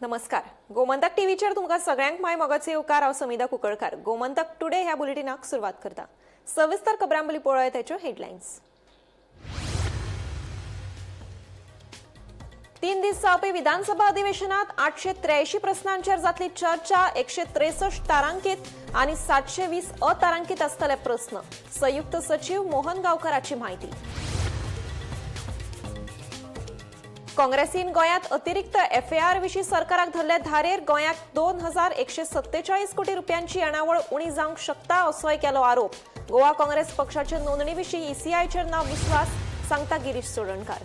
नमस्कार. गोमंतक टीव्हीचेर तुमकां सगळ्यांक माय मोगाचे येवकार. हांव समिधा कुंकळकार. गोमंतक टुडे ह्या बुलेटिनाक सुरवात करता. सविस्तर खबरांबली पळय त्याच्यो हेडलायन्स. 3 दीस जावपी विधानसभा अधिवेशनात 883 प्रस्नांचेर जातली चर्चा. 163 तारांकीत आनी 720 अतारांकीत आसतले प्रस्न. संयुक्त सचिव मोहन गांवकाराची म्हायती. काँग्रेसीन गोंयांत अतिरिक्त एफएआर विशीं सरकाराक धरले धारेर. गोंयाक 2147 कोटी रुपयांची येणावळ उणी जावंक शकता असोय केलो आरोप. गोवा काँग्रेस पक्षाचे नोंदणी विशीं ईसीआयचेर ना विस्वास, सांगता गिरीश चोडणकार.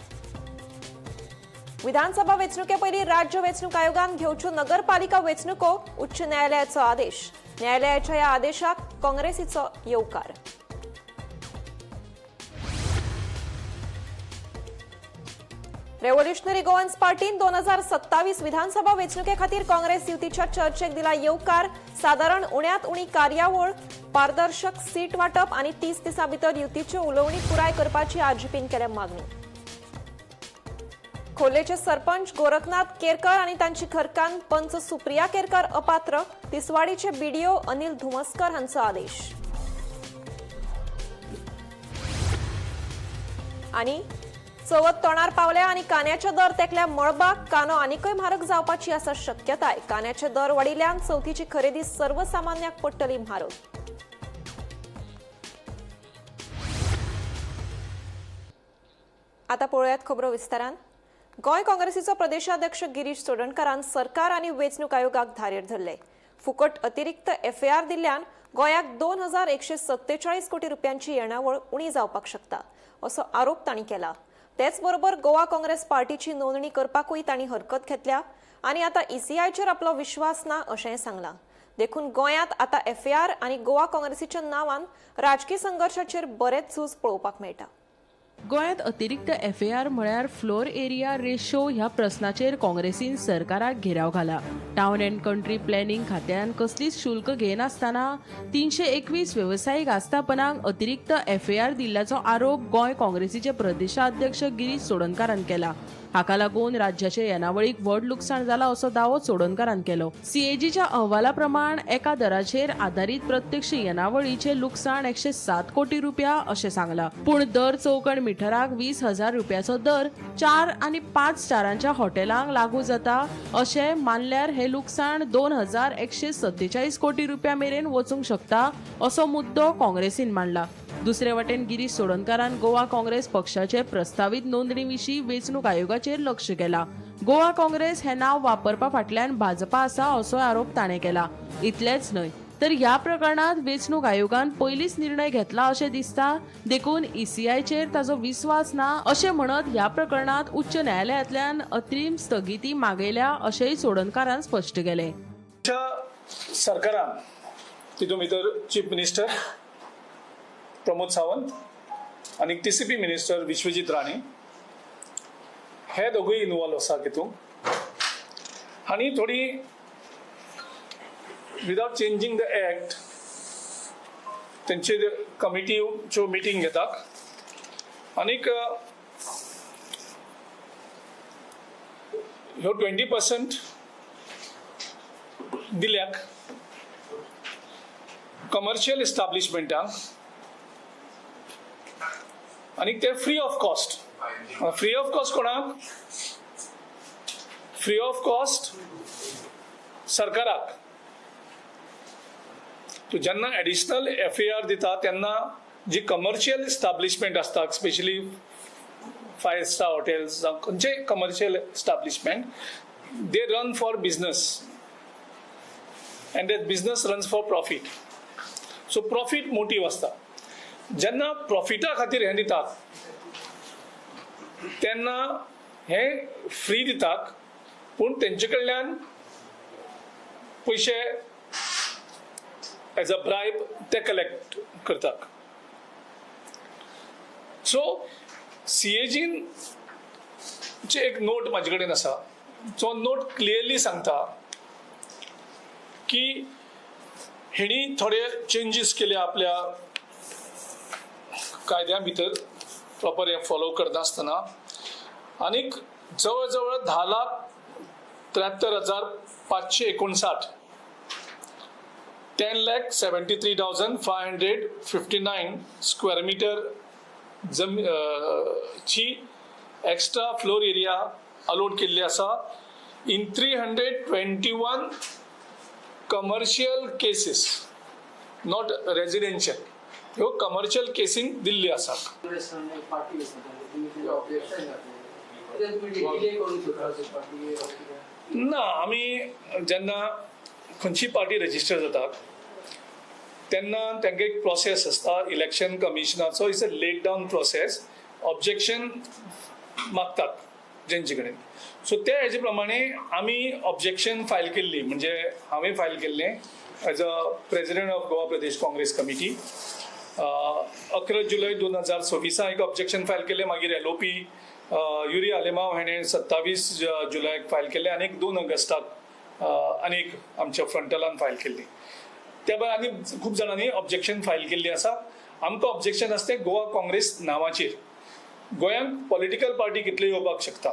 विधानसभा वेंचणुके पयलीं राज्य वेंचणूक आयोगान घेवच्यो नगरपालिका वेंचणुको. उच्च न्यायालयाचो आदेश. न्यायालयाच्या ह्या आदेशाक काँग्रेसीचो येवकार. रेव्होल्युशनरी गोवन्स पार्टीन 2027 विधानसभा वेंचणुके खातीर काँग्रेस युतीच्या चर्चेक दिला येवकार. सादारण उण्यांत उणी कार्यावळ, पारदर्शक सीट वाटप आनी 30 दिसां भितर युतीच्यो उलोवणी पुराय करपाची आरजीपीन केल्या मागणी. खोर्लेचे सरपंच गोरखनाथ केरकर आनी तांची घरकान्न पंच सुप्रिया केरकर अपात्र. तिसवाडीचे बीडीओ अनिल धुमस्कर हांचो आदेश. आनी चवथ तोंडार पावल्या आनी कांद्याचे दर तेकल्या मळबाक. कांदो आनीकय म्हारग जावपाची आसा शक्यताय. कांद्याचे दर वाडिल्ल्यान चवथीची खरेदी सर्वसामान्याक पडटली म्हारग. आता पळयात खबरो विस्तारान. गोंय काँग्रेसीचो प्रदेशाध्यक्ष गिरीश चोडणकारान सरकार आनी वेंचणूक आयोगाक धारेर धरले. फुकट अतिरिक्त एफएआर दिल्ल्यान गोंयाक 2147 कोटी रुपयांची येणावळ उणी जावपाक शकता असो आरोप तांणी केला. तेच बरोबर गोवा काँग्रेस पार्टीची नोंदणी करपाकूय तांणी हरकत घेतल्या आनी आता ईसीआयचेर आपलो विश्वास ना अशें सांगलां. देखून गोंयांत आता एफएआर आनी गोवा काँग्रेसीच्या नांवान राजकीय संघर्शाचेर बरेच झूज पळोवपाक मेळटा. गोंयांत अतिरिक्त एफएआर म्हळ्यार फ्लोर एरिया रेशो ह्या प्रस्नाचेर काँग्रेसीन सरकाराक घेराव घाला. टावन अँड कंट्री प्लॅनिंग खात्यान कसलीच शुल्क घेनासतना 321 वेवसायीक आस्थापनांक अतिरिक्त एफएआर दिल्ल्याचो आरोप गोंय काँग्रेसीचे प्रदेशाध्यक्ष गिरीश चोडणकारान केला. हाका लागून राज्याचे येणावळीक व्हड लुकसाण जाला असो दावो चोडणकारान केलो. सीएजीच्या अहवाला प्रमाण एका दराचेर आधारीत प्रत्यक्ष येणावळीचे लुकसाण 107 कोटी रुपया अशें सांगला. पूण दर चौकण मिटराक 20,000 रुपयाचो दर 4 आनी 5 स्टारांच्या हॉटेलांक लागू जाता अशें मानल्यार हे लुकसाण 2147 कोटी रुपया मेरेन वचूंक शकता असो मुद्दो काँग्रेसीन मांडला. दुसरे वटेन गिरीश चोडणकारान गोवा काँग्रेस पक्षाचे प्रस्तावित नोंदणी विशीं वेंचणूक आयोगाचेर लक्ष केला. गोवा काँग्रेस हे नांव वापरपा फाटल्यान भाजपा आसा असो आरोप ताणें केला. इतलेंच न्हय तर ह्या प्रकरणात वेंचणूक आयोगान पयलींच निर्णय घेतला अशें दिसता. देखून ईसीआयचेर ताचो विस्वास ना अशें म्हणत ह्या प्रकरणात उच्च न्यायालयातल्यान अत्रीम स्थगिती मागयल्या अशेंय चोडणकारान स्पश्ट केलें. सरकारान तितून भितर चीफ मिनिस्टर प्रमोद सावंत आणि टीसीपी मिनिस्टर विश्वजीत राणे हे दोगूय इन्वॉल्व आसा तितूंत. आनी थोडी विदाउट चेंजिंग द एक्ट तेंचे कमिटीच्यो मिटींग घेतात आनीक ह्यो 20% दिल्याक कमर्शियल एस्टाब्लिशमेंटांक आणि ते free of cost. Free of cost कोणाक? फ्री ऑफ कॉस्ट सरकाराक. तू जेन्ना एडिशनल एफएआर दिता तेन्ना जी कमर्शियल एस्टाब्लिशमेंट आसता, स्पेशली 5 स्टार हॉटेल्स जावं खंयचे commercial establishment, they run for business and that business runs for profit. So profit motive आसता. जेन्ना प्रॉफिटा खातीर हे दितात तेन्ना हे फ्री दितात पूण तेंचे कडल्यान पयशे एज अ ब्रायब ते कलेक्ट करतात. सो सीएजीन एक नोट म्हाजे कडेन आसा. जो नोट क्लियरली सांगता की हेणी थोडे चेंजीस केले आपल्या कायद्या भितर प्रॉपर हे फॉलो करता आसतना. आनीक जवळ जवळ 10 लाख 73,559 10,73,559 स्क्वेअर मीटर ची एक्स्ट्रा फ्लोर एरिया अलॉट केल्ली आसा in 321 commercial cases, not residential. ह्यो कमर्शियल केसींक दिल्ली आसा. ना, आमी जेन्ना खंयची पार्टी रजिस्टर जाता तेन्ना तांकां एक प्रोसेस आसता इलेक्शन कमिशनाचो. It's a laid down process. Objection मागतात जेंचे कडेन. सो त्या हेजे प्रमाणे आमी ऑब्जेक्शन फायल केल्ली, म्हणजे हांवें फायल केल्लें as a president of Goa Pradesh Congress committee. 11 July 2026 एक ऑब्जेक्शन फायल केलें. मागीर LOP युरी आलेमाव हाणें 27 जुलयाक फायल केलें आनी 2 ऑगस्टाक आनीक आमच्या फ्रंटलान फायल केल्ली. त्या भायर आनी खूब जाणांनी ऑब्जेक्शन फायल केल्ली आसा. आमकां ऑब्जेक्शन आसा तें गोवा काँग्रेस नांवाचेर. गोंयांत पॉलिटिकल पार्टी कितल्यो येवपाक शकता,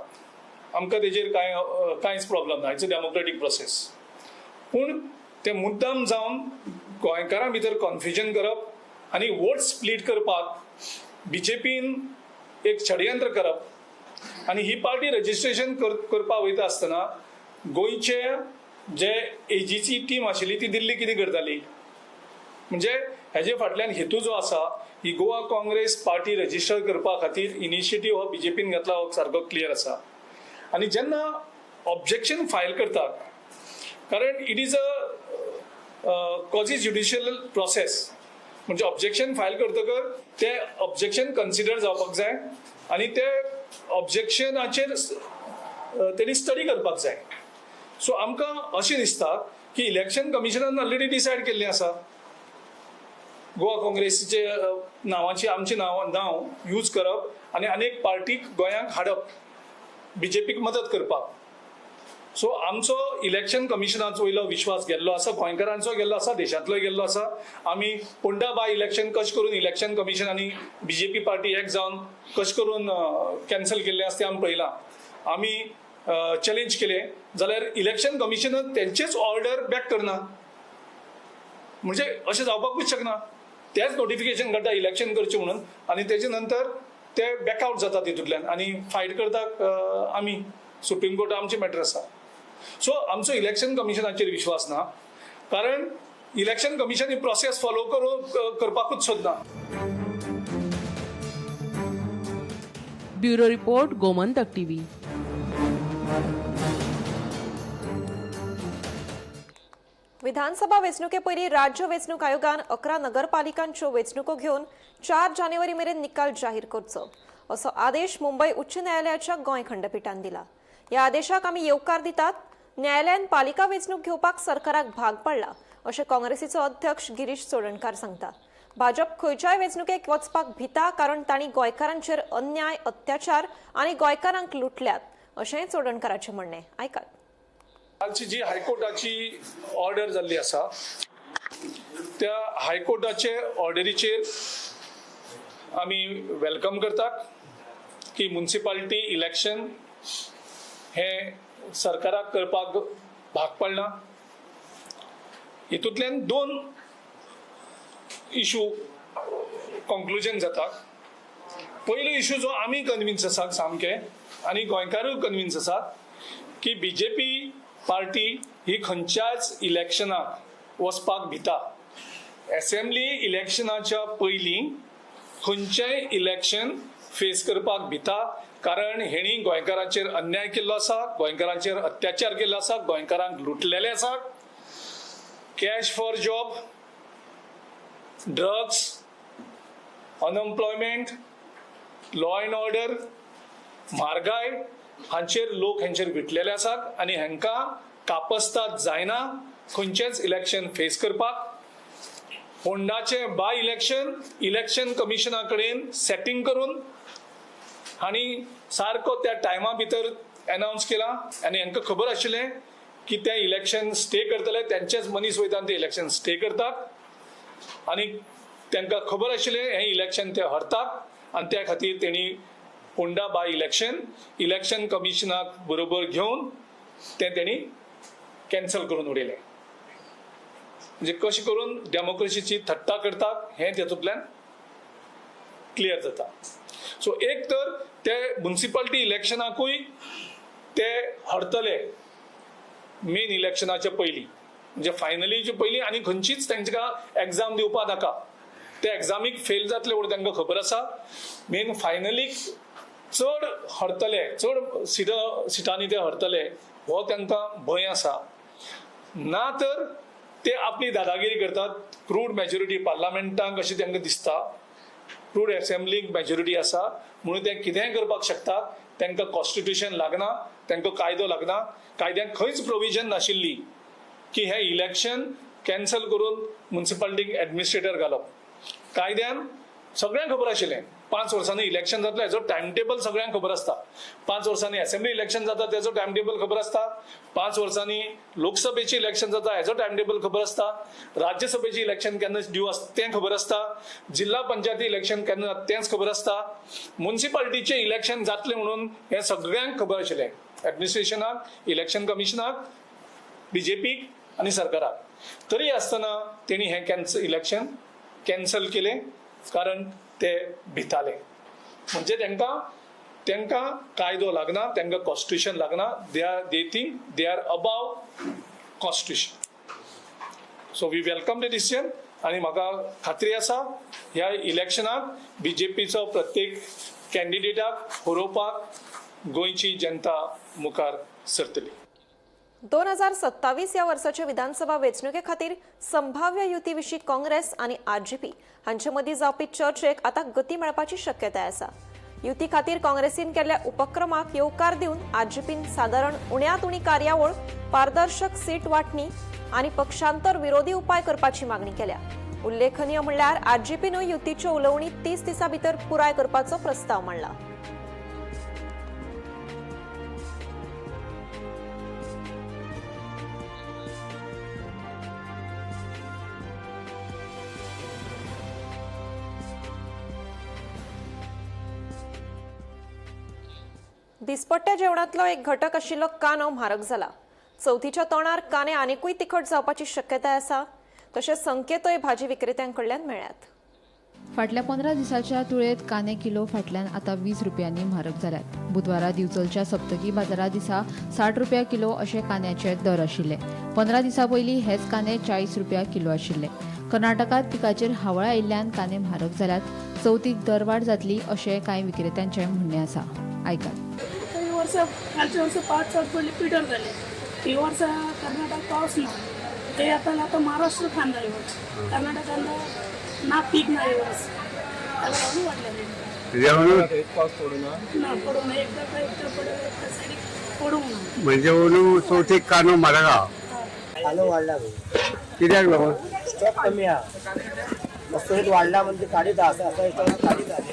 आमकां तेजेर कांयच प्रॉब्लम ना. It's a democratic process. पूण ते मुद्दाम जावन गोंयकारां भितर कन्फ्युजन करप आनी वोट स्प्लीट करपाक BJPन एक षडयंत्र करप आनी ही पार्टी रजिस्ट्रेशन करपाक वयता आसतना गोंयचे जे एजीची टीम आशिल्ली ती दिल्ली कितें करताली. म्हणजे हेजे फाटल्यान हेतू जो आसा, ही गोवा काँग्रेस पार्टी रजिस्टर करपा खातीर इनिशिएटीव हो BJPन घेतला हो सारको क्लियर आसा. आनी जेन्ना ऑब्जेक्शन फायल करतात, कारण it is a quasi judicial process, म्हणजे ऑब्जेक्शन फायल करतकर ते ऑब्जेक्शन कन्सिडर जावपाक जाय आनी ते ऑब्जेक्शनाचेर तेणी स्टडी करपाक जाय. सो आमकां अशें दिसता की इलेक्शन कमिशनान ऑलरेडी डिसायड केल्लें आसा गोवा काँग्रेसीचे नांवाची आमचें नांव यूज करप आनी अनेक पार्टीक गोंयांत हाडप BJPक मदत करपाक. सो आमचो इलेक्शन कमिशनाचो वयलो विश्वास गेल्लो आसा, गोंयकारांचो गेल्लो आसा, देशांतलोय गेल्लो आसा. आमी पोंडा बाय इलेक्शन कशें करून इलेक्शन कमिशन आनी BJP पार्टी एक जावन कशें करून कॅन्सल केल्लें आसा तें आमी पळयलां. आमी चॅलेंज केलें जाल्यार इलेक्शन कमिशनान तेंचेच ऑर्डर बॅक करना. म्हणजे अशें जावपाकूच शकना. तेच नोटिफिकेशन काडटा इलेक्शन करचें म्हणून आनी तेजे नंतर ते बॅकआउट जाता तितूंतल्यान आनी फायट करतात आमी. सुप्रीम कोर्टात आमची मॅटर आसा. सो आमचो इलेक्शन कमिशनाचेर विश्वास ना, कारण इलेक्शन कमिशन ही प्रोसेस फॉलो करपाकूच सोदना. Bureau report, Gomantak TV. विधानसभा वेंचणुके पयलीं राज्य वेंचणूक आयोगान 11 नगरपालिकांच्यो वेंचणुको घेवन 4 जानेवारी मेरेन निकाल जाहीर करचो असो आदेश मुंबय उच्च न्यायालयाच्या गोंय खंडपीठान दिला. ह्या आदेशाक आमी येवकार दितात. न्यायालयान पालिका वेंचणूक घेवपाक सरकाराक भाग पाडला अशें काँग्रेसीचो अध्यक्ष गिरीश चोडणकार सांगता. भाजप खंयच्याय वेंचणुकेक वचपाक भिता कारण तांणी गोंयकारांचेर अन्याय अत्याचार आनी गोंयकारांक लुटल्यात अशेंय चोडणकाराचें म्हणणें. आयकात. कालची जी हायकोर्टाची ऑर्डर जाल्ली आसा त्या हायकोर्टाचे ऑर्डरीचेर आमी वेलकम करतात की म्युनिसिपालिटी इलेक्शन हे सरकाराक करपाक भाग पडला. हितूंतल्यान 2 इशू कन्क्लुजन जाता. पयलो इशू जो आमी कन्विन्स आसात सामके आनी गोंयकारूय कन्विन्स आसात की BJP पार्टी ही खंयच्याच इलेक्शनाक वचपाक भिता. असेंब्ली इलेक्शनाच्या पयलीं खंयचेंय इलेक्शन फेस करपाक भिता, कारण हेणी गोंयकारांचेर अन्याय केल्लो आसा, गोंयकारांचेर अत्याचार केल्लो आसा, गोंयकारांक लुटलेले आसा. Cash for job, drugs, unemployment, law and order, म्हारगाय हांचेर लोक हेंचेर विटलेले आसात आनी हेंकां कापस्ताद जायना खंयचेंच इलेक्शन फेस करपाक. फोंडाचें बाय इलेक्शन कमिशना कडेन सेटिंग करून हांणी सारको त्या टायमा भितर अनाउन्स केला आनी हांकां खबर आशिल्लें की ते इलेक्शन स्टे करतले. तेंचेच मनीस वयता ते इलेक्शन स्टे करतात आनी तांकां खबर आशिल्लें हें इलेक्शन ते हरतात आनी त्या खातीर तेणी फोंडा बाय इलेक्शन कमिशनाक बरोबर घेवन तें तेणी कॅन्सल करून उडयलें. म्हणजे कशें करून डेमोक्रेसीची थट्टा करतात हें तेतूंतल्यान क्लियर जाता. सो एक तर ते म्युनिसिपालिटी इलेक्शनाकूय ते हरतले मेन इलेक्शनाच्या पयलीं, म्हणजे फायनलीच्या पयलीं, आनी खंयचीच तांकां एग्जाम दिवपा नाका. ते एग्जामीक फेल जातले म्हणून तांकां खबर आसा. मेन फायनलीक चड हरतले, चड सिटांनी ते हरतले हो तांकां भंय आसा. ना तर ते आपली दादागिरी करतात. क्रूड मेजॉरिटी पार्लमेंटाक अशें तांकां दिसता, क्रूड असेंब्लीक मेजॉरिटी आसा म्हणून ते कितेंय करपाक शकतात. तांकां कॉन्स्टिट्यूशन लागना, तांकां कायदो लागना. कायद्यांत खंयच प्रोविजन नाशिल्ली की हे इलेक्शन कॅन्सल करून म्युनिसिपालिटीक एडमिनिस्ट्रेटर घालप. कायद्यान सगळ्यांक खबर आशिल्लें 5 वर्सांनी इलेक्शन जातलें हेजो टायम टेबल सगळ्यांक खबर आसता. 5 वर्सांनी असेंब्ली इलेक्शन जाता तेजो टायम टेबल खबर आसता. 5 वर्सांनी लोकसभेची इलेक्शन जाता हेजो टायम टेबल खबर आसता. राज्यसभेची इलेक्शन केन्ना ड्यू आसता तें खबर आसता. जिल्हा पंचायती इलेक्शन केन्ना तेंच खबर आसता. म्युनिसिपालिटीचें इलेक्शन जातलें म्हणून हें सगळ्यांक खबर आशिल्लें, एडमिनिस्ट्रेशनाक, इलेक्शन कमिशनाक, बीजेपीक आनी सरकाराक. तरी आसतना तेणी हें इलेक्शन कॅन्सल केलें कारण ते भिताले. म्हणजे तांकां कायदो लागना, तांकां कॉन्स्टिट्यूशन लागना. They think they are above constitution. So we welcome the decision आनी म्हाका खात्री आसा ह्या इलेक्शनाक बीजेपीचो प्रत्येक कॅन्डिडेटाक हरोवपाक गोंयची जनता मुखार सरतली. 2027 या वर्साच्या विधानसभा वेंचणुके खातीर संभाव्य युती विशीं काँग्रेस आनी आरजेपी हांचे मदीं जावपी चर्चेक आतां गती मेळपाची शक्यताय आसा. युती खातीर काँग्रेसीन केल्ल्या उपक्रमाक येवकार दिवन आरजेपीन सादारण उण्यांत उणी कार्यावळ, पारदर्शक सीट वांटणी आनी पक्षांतर विरोधी उपाय करपाची मागणी केल्या. उल्लेखनीय म्हणल्यार आरजेपीनूय युतीच्यो उलोवणी 30 दिसां भितर पुराय करपाचो प्रस्ताव मांडला. दिसपट्ट्या जेवणातलो एक घटक आशिल्लो कांदो म्हारग जाला. चवथीच्या तोंडार कांदे आनीकूय तिखट जावपाची शक्यताय आसा. तशेंच संकेतय भाजी विक्रेत्यांकडल्यान मेळ्ळ्यात. फाटल्या 15 दिसाच्या तुळेत कांदे किलो फाटल्यान आतां 20 रुपयांनी म्हारग जाल्यात. बुधवारा दिवचलच्या सप्तकी बाजारा दिसा 60 रुपया किलो अशे कांद्याचे दर आशिल्ले. 15 दिसां पयलीं हेच कांदे 40 रुपया किलो आशिल्ले. कर्नाटकात पिकाचेर हावळा आयिल्ल्यान कांदे म्हारग जाल्यात. चवथीक दरवाड जातली अशें कांय विक्रेत्यांचें म्हणणें आसा. आयकात. कालच्या वर्षी 5 दिवस पयलीं पिड्यार जाले. ही वर्सा कर्नाटक पावस ना. ते आता महाराष्ट्र कांदा येवच. कर्नाटकात ना पीक ना येवच. त्याला वाढले पाऊस पडू ना पडून एकदा पडून म्हणजे चवथीक कांदो म्हारग आहा. कांदो वाडला कित्याक लागून स्टॉक कमी आहा. मस्तोरीत वाडला म्हणजे काडीत आसा काडीत आहा.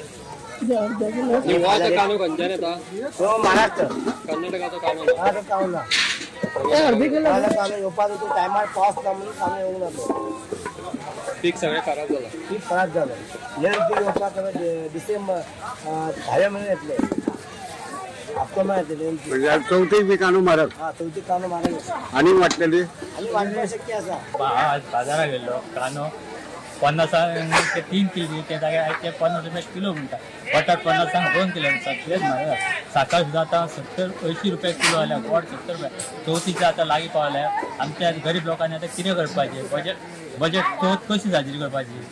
कांदो खंयच्यान येता? तो महाराष्ट्र कर्नाटकाचो कांदो कांदो ना. कांदो येवपाक तो टायमार पावस ना म्हणून कांदो येवंक ना. तो पीक सगळें खराब जाला. पीक खराब जालें. नेक्स्ट पीक येवपाक डिसेंबर 10 म्हयने येतले. ऑक्टोबर येतले. म्हणजे चवथीक बी कांदो म्हारग हा चवथीक कांदो म्हारग आनी वाडटली. आनी वाडपाक शक्य आसा. आज बाजारात गेलो कांदो 50 ते 3 किलो ते जाग्यार ते 50 रुपया किलो म्हणटा. बटाट 50 2 किलो तेच म्हारग. साखर सुद्दां आतां 70-80 रुपया किलो जाल्या. गोड 70 रुपया. चवथीचे आतां लागीं पावल्या. आमच्या गरीब लोकांनी आतां कितें करपाचें? बजेट चवथ कशी साजरी करपाची?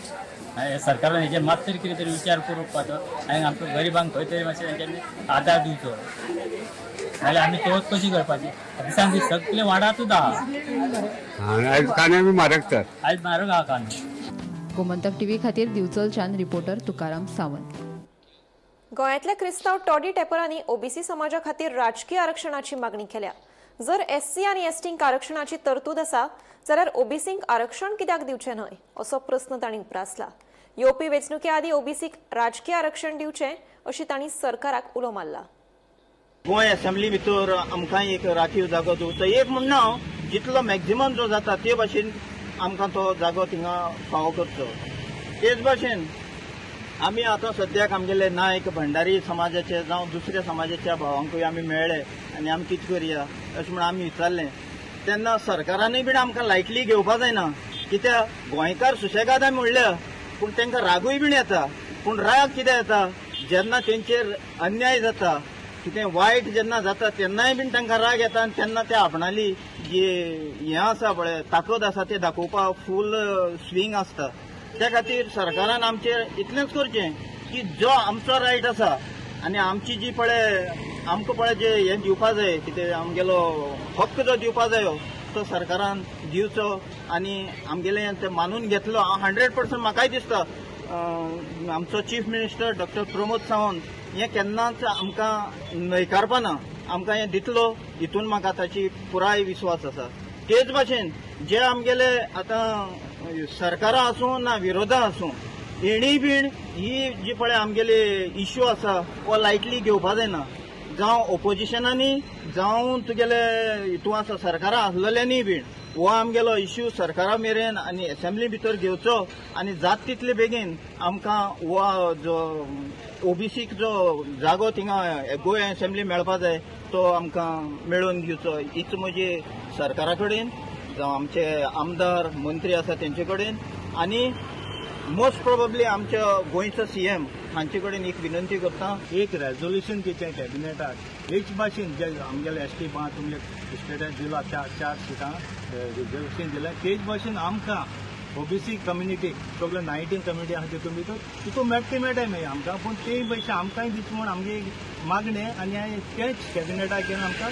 सरकारान हेजेर मात तरी कितें तरी विचार करपाचो आनी आमच्या गरिबांक खंय तरी मातशें तेंच्यांनी आदार दिवचो. नाल्यार आमी चवथ कशी करपाची? दिसान दीस सगळें वाडातूच आहा. आयज कांदे बी म्हारग तर. आयज म्हारग आहा कांदो. गोमंतक टीव्ही खातीर दिवचलच्यान रिपोर्टर तुकाराम सावंत. गोंयांतल्या क्रिस्तांव टॉडी टेपरांनी ओबीसी समाजा खातीर राजकीय आरक्षणाची मागणी केल्या. जर एससी आनी एसटींक आरक्षणाची तरतूद आसा जाल्यार ओबीसींक आरक्षण कित्याक दिवचें न्हय असो प्रस्न तांणी उपरासला. येवपी वेंचणुके आदीं ओबीसीक राजकीय आरक्षण दिवचें अशी तांणी सरकाराक उलो मारला. गोंय असेंब्ली भितर आमकां एक राखीव जागो दिवचो. एक म्हणना जितलो मॅक्झिमम जो जाता ते भाशेन आमकां तो जागो थिंगा फावो करचो. तेच भाशेन आमी आतां सद्याक आमगेले नायक भंडारी समाजाचे जावं दुसऱ्या समाजाच्या भावांकूय आमी मेळ्ळे आनी आमी कितें करया अशें म्हण आमी विचारलें तेन्ना सरकारानूय बीन आमकां लायटली घेवपा जायना कित्याक गोंयकार सुशेगाद आमी म्हणल्या पूण तांकां रागूय बीन येता पूण राग कितें येता जेन्ना तेंचेर अन्याय जाता कितें वायट जेन्ना जाता तेन्नाय बीन तांकां राग येता आनी तेन्ना ते आपणाली जी हें आसा पळय ताकद आसा ते दाखोवपाक फूल स्विंग आसता त्या खातीर सरकारान आमचेर इतलेंच करचें की जो आमचो रायट आसा आनी आमची जी पळय आमकां पळय जे हें दिवपा जाय कितें आमगेलो हक्क जो दिवपा जायो तो सरकारान दिवचो आनी आमगेलें तें मानून घेतलो हांव 100% म्हाकाय दिसता आमचो chief minister doctor Pramod Sawant हें केन्नाच आमकां न्हयकारपाना आमकां हें दितलो हितून म्हाका ताची पुराय विश्वास आसा तेच भाशेन जे आमगेले आतां सरकारां आसूं ना विरोधां आसूं हेणीय बीन ही जी पळय आमगेले इश्यू आसा हो लायटली घेवपा जायना जावं ओपोजिशनांनी जावं तुगेले हितून आसा सरकारां आसलेल्यांनी बीन हो आमगेलो इश्यू सरकारा मेरेन आनी असेंब्ली भितर घेवचो आनी जात तितले बेगीन आमकां हो जो ओबीसीक जो जागो थिंगा गोंय असेंब्ली मेळपा जाय तो आमकां मेळोवन घेवचो हीच म्हजी सरकारा कडेन जावं आमचे आमदार मंत्री आसा तेंचे कडेन आनी मोस्ट प्रोबेबली आमच्या गोंयचो सीएम हांचे कडेन एक विनंती करता एक रेजोल्युशन दिचें कॅबिनेटाक हेच भाशेन जे आमगेले एसटी पा तुमगे स्टेटाक दिला चार सिटां रिजर्वेशन दिलें तेच भाशेन आमकां ओबीसी कम्युनिटी सगळे 19 कम्युनिटी आसा तितून भितर तितून मेळटा मागीर आमकां पूण ते भाशेन आमकांय दिता म्हूण आमगे मागणें आनी तेच कॅबिनेटाक घेवन आमकां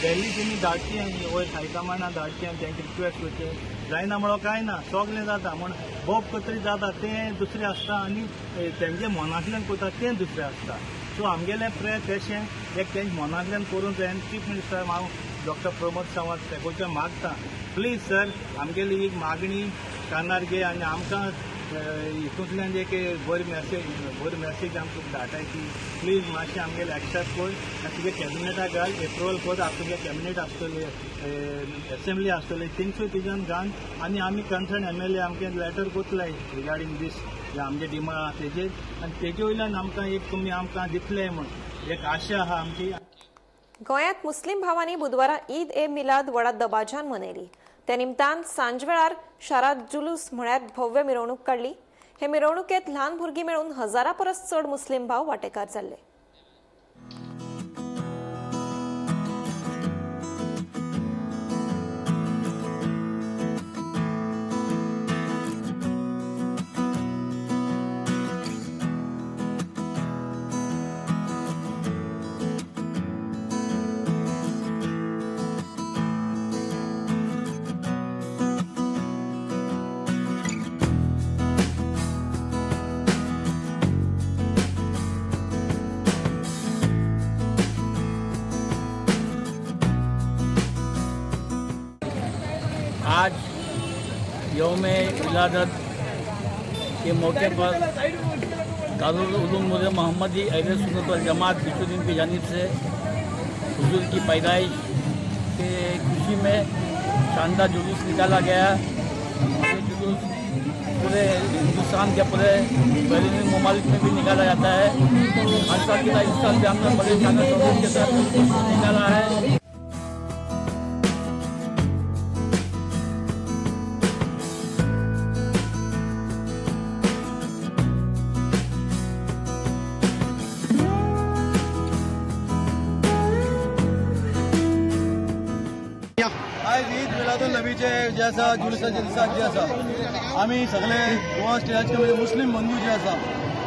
दिल्ली तेमी धाडची आनी वयर हायकमांडान धाडची आनी तेंचे रिक्वेस्ट करचें जायना म्हणून कांय ना सगलें जाता म्हण बोब कत्री जाता तें दुसरें आसता आनी तेंगे मनांतल्यान करता तें दुसरें आसता सो आमगेलें प्रयत्न तेशें एक तेंचे मनांतल्यान करूंक जाय आनी चीफ मिनिस्टर हांव डॉक्टर प्रमोद सावंत तेकोचें मागता प्लीज सर आमगेली ही मागणी कानार घे आनी आमकां हितूंतल्यान एक बरी मॅसेज आमकां धाडटाय की प्लीज मातशें आमगेलें एक्सेप्ट कर आनी तुगे कॅबिनेटाक घाल एप्रुवल कर तुगे कॅबिनेट आसतलें असेंब्ली आसतली थिंगसूय तुज्यान घाल आनी आमी कन्सर्न MLA आमकां लेटर कोतलाय रिगार्डींग दीस जे आमचे डिमांड आसा तेजेर आनी तेजे वयल्यान आमकां एक तुमी आमकां दितले म्हण एक आशा आहा आमची गोंयांत मुस्लीम भावांनी बुधवारा ईद ए मिलाद व्हडा दबाज्यान मनयली त्या निमतान सांजवेळार शारात जुलूस म्हळ्यार भव्य मिरवणूक काडली हे मिरवणुकेत ल्हान भुरगीं मेळून 1000 परस चड मुस्लीम भाव वांटेकार जाल्ले आज यौम विलादत के मौके पर दारुल उलूम नूर मोहम्मदी अहले सुन्नत वल जमात बिचुद्दीन की जानिब से हुजूर की पैदाइश के खुशी में शानदार जुलूस निकाला गया। ये जुलूस पूरे हिंदुस्तान के पूरे बैरूनी ममालिक में भी निकाला जाता है। हर साल की तरह इस साल भी हमने बड़े शानदार जुलूस के साथ निकाला है। आज ईद मिलादुल नबीचे जे आसा जुलुसाच्या दिसाक जे आसा आमी सगळे गोवा स्टेटाचे म्हणजे मुस्लीम बंधू जे आसा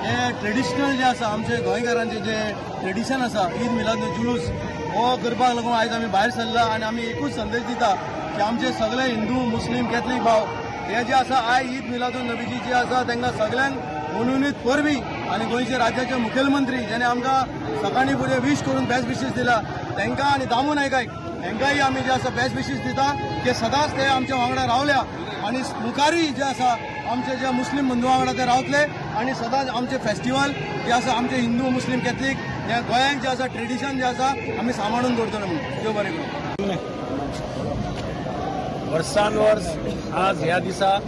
हे ट्रेडिशनल जे आसा आमचे गोंयकारांचे जे ट्रेडिशन आसा ईद मिलाद जुलूस हो करपाक लागून आयज आमी भायर सरला आनी आमी एकूच संदेश दिता की आमचे सगळे हिंदू मुस्लीम कॅथलीक भाव हे जे आसा आयज ईद मिलादुल नबीची जे आसा तांकां सगळ्यांक मनोनीत परबी आनी गोंयचे राज्याचे मुखेलमंत्री जेणे आमकां सकाळी फुडें विश करून बेस्ट विशीस दिला तांकां आनी दामू नायकाक तांकांय आमी जे आसा बेस्ट विशीस दिता की सदांच ते आमच्या वांगडा रावल्या आनी मुखारूय जे आसा आमचे जे मुस्लीम बंधू वांगडा ते रावतले आनी सदांच आमचे फेस्टिवल जे आसा आमचे हिंदू मुस्लीम कॅथलीक हे गोंयांत जे आसा ट्रेडिशन जे आसा आमी सांबाळून दवरतले म्हणून देव बरें करूं। वर्सान वर्स आज ह्या दिसा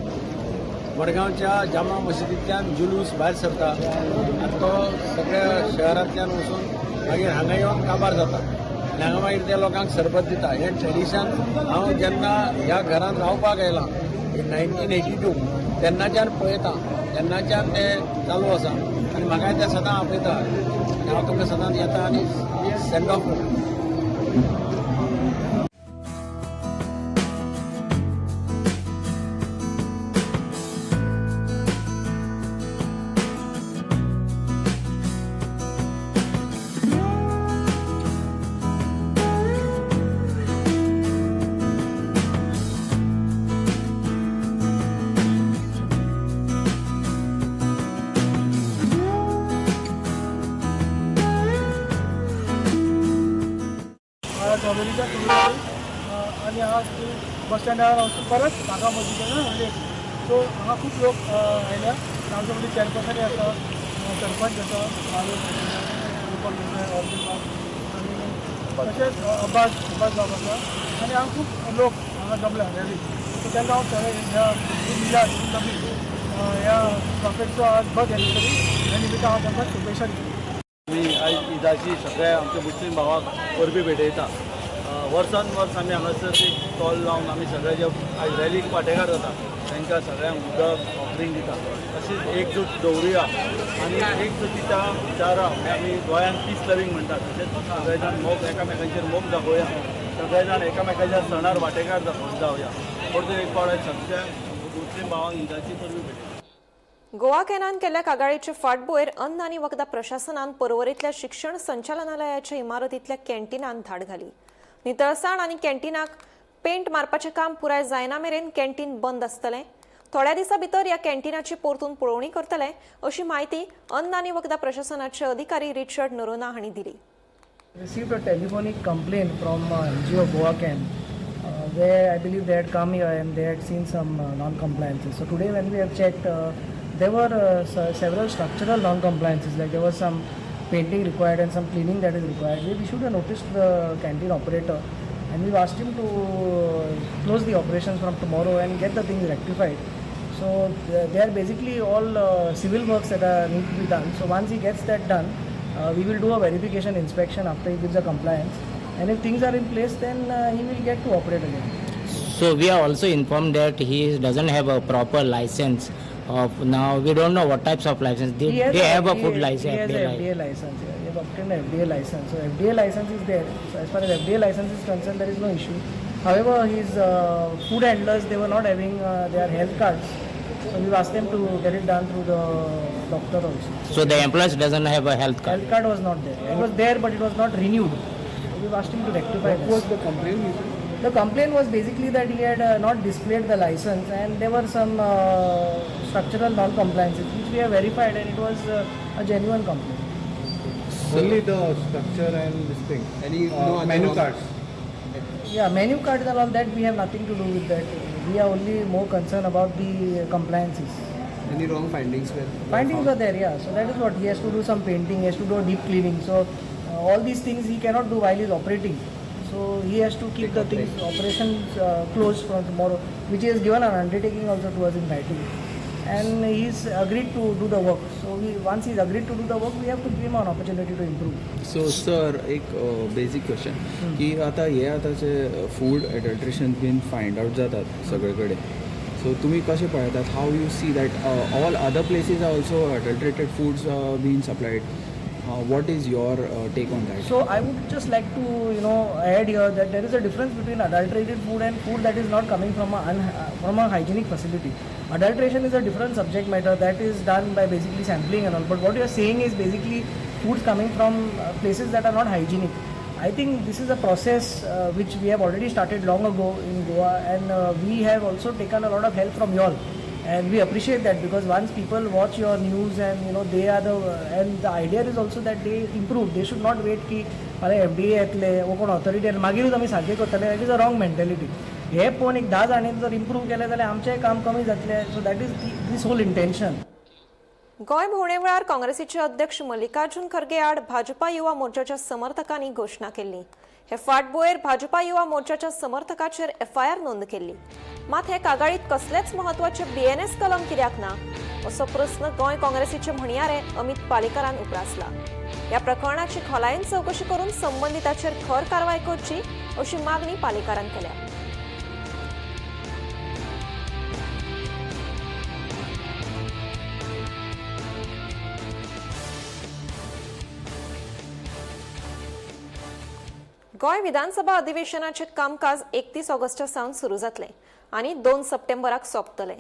मडगांवच्या जामा मशिदींतल्यान जुलूस भायर सरता आनी तो सगळ्या शहरांतल्यान वचून मागीर हांगा येवन काबार जाता आनी हांगा मागीर त्या लोकांक सरबत दिता. हें ट्रेडिशन हांव जेन्ना ह्या घरांत रावपाक येयलां 1982 तेन्नाच्यान पळयता, तेन्नाच्यान तें चालू आसा आनी म्हाका तें सदां आपयता आनी हांव तुमकां सदांच येता आनी सेंड ऑफ करता. चौधरीच्या कुटुंबातील आणि आज बस स्टँडार वचून परत म्हाका मस्जिदेन हाडले. सो हांगा खूब लोक आयल्या. आमच्या मदीं चॅरपर्सनय आसा, सरपंच आसा, आणि तशेंच अब्बास बाब आसा आनी हांगा खूब लोक हांगा जमल्या रॅली. सो तेन्ना हांव ह्या मिलाद नबी ह्या प्रॉफेटचो आज बर्थ एनिवर्सरी आनी निमित्तान हांव तांकां शुभेच्छा दिता. आमी आयज ईदाची सगळ्या आमच्या मुस्लीम भावाक परबी भेटयता. वर्सान वर्स आमी हांगासर एक स्टॉल लावन आमी सगळे जे आयज रॅलीक वांटेकार जाता तांकां सगळ्यांक उदक ऑफरींग दिता. तशीच एकजूट दवरुया आनी एकजुटीच्या विचारा आमी गोंयांत पीस लवींग म्हणटात. तशेंच सगळे जाण मोग एकामेकांचेर मोग दाखोवया, सगळे जाण एकामेकाच्या सणार वांटेकार जावया. परतून एक फावट सगळ्या मुस्लीम भावांक ईदाची परबी भेटयता. गोवा कॅनान केल्ल्या कागाळीचे फाटभुंयेर अन्न आनी वखदां प्रशासनान पर्वरींतल्या शिक्षण संचालनालयाच्या इमारतींतल्या कॅन्टीनांत धाड घाली. नितळसाण आनी कॅन्टीनाक पेंट मारपाचें काम पुराय जायना मेरेन कॅन्टीन बंद आसतलें. थोड्या दिसां भितर ह्या कॅन्टीनाची परतून पळोवणी करतले अशी माहिती अन्न आनी वखदां प्रशासनाचे अधिकारी रिचर्ड नरोना हांणी दिली. Received a telephonic complaint from NGO Goa Can, where I believe they had come here and they had seen some non-compliances. So today when we have checked, there were several structural non-compliances, like there was some painting required and some cleaning that is required. We issued a notice to the canteen operator and we've asked him to close the operations from tomorrow and get the things rectified. So they are basically all civil works that need to be done. So once he gets that done, we will do a verification inspection after he gives a compliance, and if things are in place then he will get to operate again. So we are also informed that he doesn't have a proper license. Now we don't know what types of license. They have a food license. He has a FDA license. Yeah. He has obtained an FDA license. So FDA license is there. So as far as FDA license is concerned, there is no issue. However, his food handlers, they were not having their health cards. So we've asked them to get it done through the doctor also. So the employees doesn't have a health card. Health card was not there. It was there, but it was not renewed. So we've asked him to rectify this. What was the complaint? The complaint was basically that he had not displayed the license and there were some structural non-compliances which we have verified, and it was a genuine complaint. Only the structure and this thing. Any menu cards? Yeah, menu cards and all that, we have nothing to do with that. We are only more concerned about the compliances. Any wrong findings? Findings were there, yeah. So that is what he has to do, some painting, he has to do deep cleaning. So all these things he cannot do while he is operating. So he has to keep the things operations closed from tomorrow, which he has given an undertaking also to us in writing, and he's agreed to do the work. So once he's agreed to do the work, we have to give him an opportunity to improve. So sir, एक basic question की आता हे आतांचे food adulteration been find out जातात सगळे कडेन. So तुमी कशें पळयतात, how you see that all other places are also adulterated foods been supplied? What is your take on that? So I would just like to add here that there is a difference between adulterated food and food that is not coming from a hygienic facility. Adulteration is a different subject matter that is done by basically sampling and all. But what you are saying is basically foods coming from places that are not hygienic. I think this is a process which we have already started long ago in Goa, and we have also taken a lot of help from you all. And we appreciate that, because once people watch your news and they are and the idea is also that they improve. They should not wait ki मला FDA येतले वो कोण authority मागीरूच आमी सारकें करतले. That is a wrong mentality. हे पळोवन एक 10 जाणांनी जर इम्प्रूव केलें जाल्यार आमचें काम कमी जातलें. So that is this whole intention. Goem भोंवडे वेळार काँग्रेसीचे अध्यक्ष मल्लिकार्जुन खरगे आड भाजपा युवा मोर्चाच्या समर्थकांनी घोशणा केल्ली. हे फाटभुंयेर भाजपा युवा मोर्चाच्या समर्थकाचेर FIR नोंद केल्ली. मात हे कागाळीत कसलेच म्हत्वाचे BNS कलम कित्याक ना असो प्रस्न गोंय काँग्रेसीचे म्हणयारे अमित पालेकरान उप्रासला. ह्या प्रकरणाची खोलायेन चवकशी करून संबंधिताचेर खर कारवाय करची अशी मागणी पालेकरान केल्या. गोंय विधानसभा अधिवेशनाचे कामकाज 31 ऑगस्टा सावन सुरू जातले आणि 2 सप्टेंबराक सोंपतले.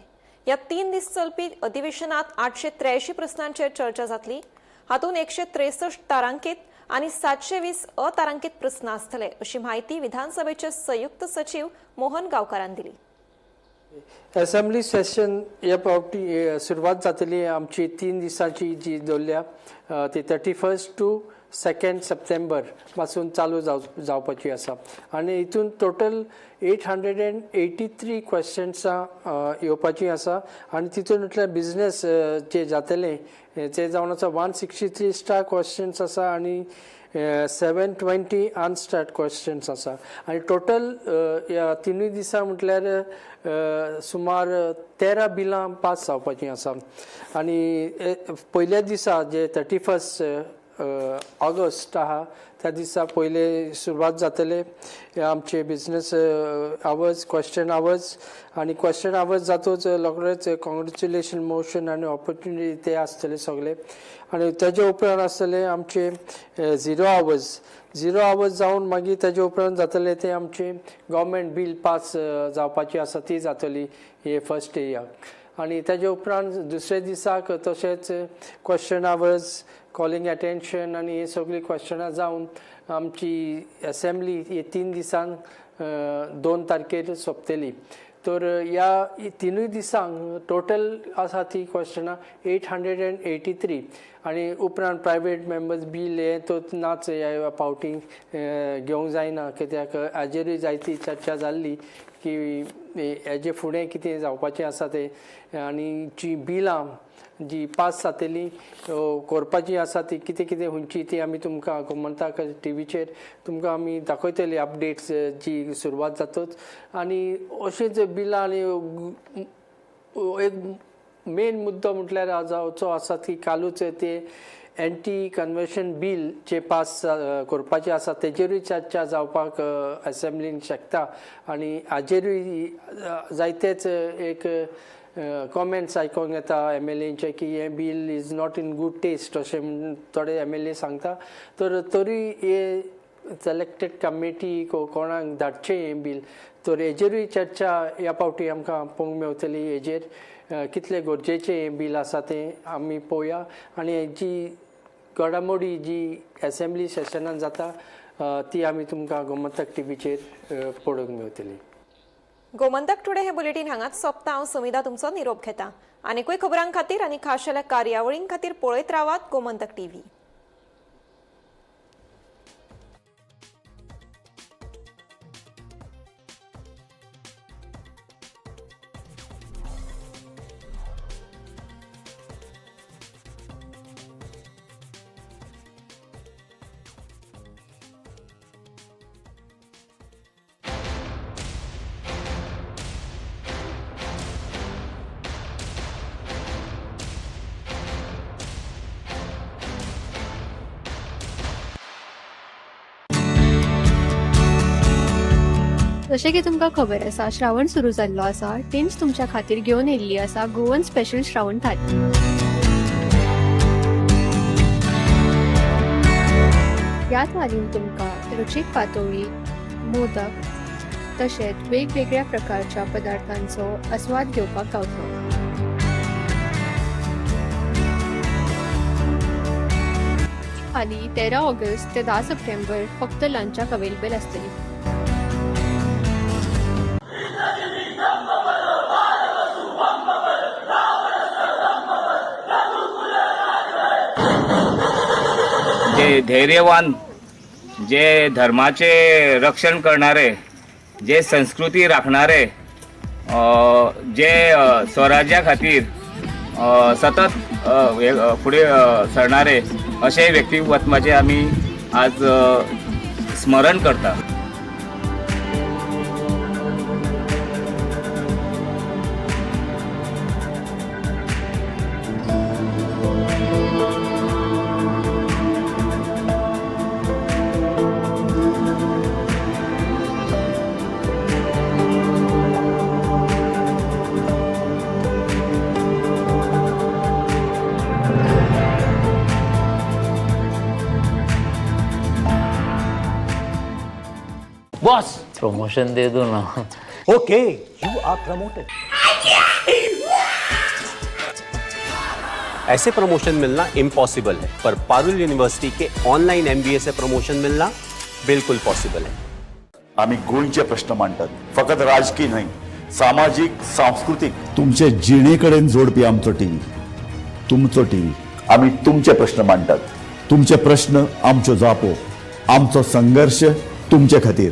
या 3 दीस चलपी अधिवेशनात 883 प्रस्नांचेर चर्चा जातली. हातून 163 तारांकीत आणि 720 अतारांकीत प्रस्न आसतले अशी माहिती विधानसभेचे संयुक्त सचिव मोहन गांवकारान दिली. असेंब्ली सेशन या फावटी सुरवात जातली आमची 3 दिसांची जी दवरल्या ती 31 टू 2 सप्टेंबर पासून चालू जावपाची आसा आनी हितून टोटल 883 क्वेश्चन्सां येवपाची आसा आनी तितूंतले बिझनेस जे जातले ते जावन आसा 163 स्टार क्वेश्चन्स आसा आनी 720 अनस्टार्ट क्वेश्चन्स आसा आनी टोटल ह्या 3 दिसां म्हटल्यार सुमार 13 बिलां पास जावपाचीं आसा आनी पयल्या दिसा जे 31 ऑगस्ट आहा त्या दिसा पयले सुरवात जातले आमचे बिझनेस आवर्स क्वेश्चन आवर्स आनी क्वेश्चन आवर्स जातूच रोखडेच कॉंग्रेच्युलेशन मोशन आनी ऑपॉर्च्युनिटी ते आसतले सगळे आनी तेजे उपरांत आसतले आमचे 0 आवर्स जावन मागीर तेजे उपरांत जातले ते आमचे गव्हर्मेंट बील पास जावपाची आसा ती जातली हे फर्स्ट एरियाक आनी तेजे उपरांत दुसरे दिसाक तशेंच क्वेश्चन आवर्स कॉलिंग अटेन्शन आनी हे सगळी क्वेश्चनां जावन आमची असेंब्ली हे 3 दिसांक 2 तारखेर सोंपतली. तर ह्या 3 दिसांक टोटल आसा ती क्वेश्चनां 883 आनी उपरांत प्रायवेट मेंबर्स बील हे तो नाच ह्या फावटी घेवंक जायना कित्याक हाजेरूय जायती चर्चा जाल्ली की हेजे फुडें कितें जावपाचें आसा तें आनी जी बिलां जी पास जातली करपाची आसा ती कितें कितें खंयची ती आमी तुमकां गोमंतक टीव्हीचेर तुमकां आमी दाखयतली अपडेट्स जी सुरवात जातूच आनी अशेंच बिलां आनी एक मेन मुद्दो म्हटल्यार जावचो आसा की कालूच ते एंटी कन्वर्शन बील जे पास करपाचें आसा तेजेरूय चर्चा जावपाक असेंब्लीन शकता आनी हाजेरूय जायतेच एक कॉमेंट्स आयकोंक येता MLAंचे की हे bill is not in good taste अशें थोडे MLA सांगता तर तरी हे सिलेक्टेड कमिटी कोणाक धाडचें हें बील तर हेजेरूय चर्चा ह्या फावटी आमकां पळोवंक मेवतली हेजेर कितले गरजेचें हें बील आसा तें आमी पळोवया आनी हेजी घडामोडी जी असेंब्ली सेशनान जाता ती आमी तुमकां गोमंतक टीव्हीचेर पळोवंक मेवतली. गोमंतक टुडे हे बुलेटिन हांगाच सोंपता. हांव समिधा तुमचो निरोप घेता. आनीकूय खबरां खातीर आनी खाशेल्या कार्यावळीं खातीर पळयत रावात गोमंतक टीव्ही. जशें की तुमकां खबर आसा श्रावण सुरू जाल्लो आसा. टिम्स तुमच्या खातीर घेवन येयल्ली आसा गोवन स्पेशल श्रावण थाली. ह्या थालीन तुमकां रुचीक पातोळी, मोदक तशेंच वेगवेगळ्या प्रकारच्या पदार्थांचो आस्वाद घेवपाक गावतलो. थाली 13 ऑगस्ट ते 10 सप्टेंबर फक्त लंचाक अवेलेबल आसतली. जे धैर्यवान, जे धर्माचे रक्षण करणारे, जे संस्कृती राखणारे, जे स्वराज्या खातीर सतत फुडें सरणारे अशे व्यक्तिमत्वाचे आमी आज स्मरण करता. बॉस प्रमोशन दे दो ना. Okay, you are promoted. ऐसे प्रमोशन मिलना इम्पॉसिबल है, पर पारुल यूनिवर्सिटी के ऑनलाइन MBA से प्रमोशन मिलना बिल्कुल पॉसिबल है. आम्ही गोंयचे प्रश्न मांडतात, फकत राजकीय नाही, सामाजिक सांस्कृतिक. तुमचे जिणेकडेन जोडपी आमचो टीव्ही, तुमचो टीव्ही. आम्ही तुमचे प्रश्न मांडतात. तुमचे प्रश्न आमच्यो जापो, आमचो संघर्ष तुमचे खातीर.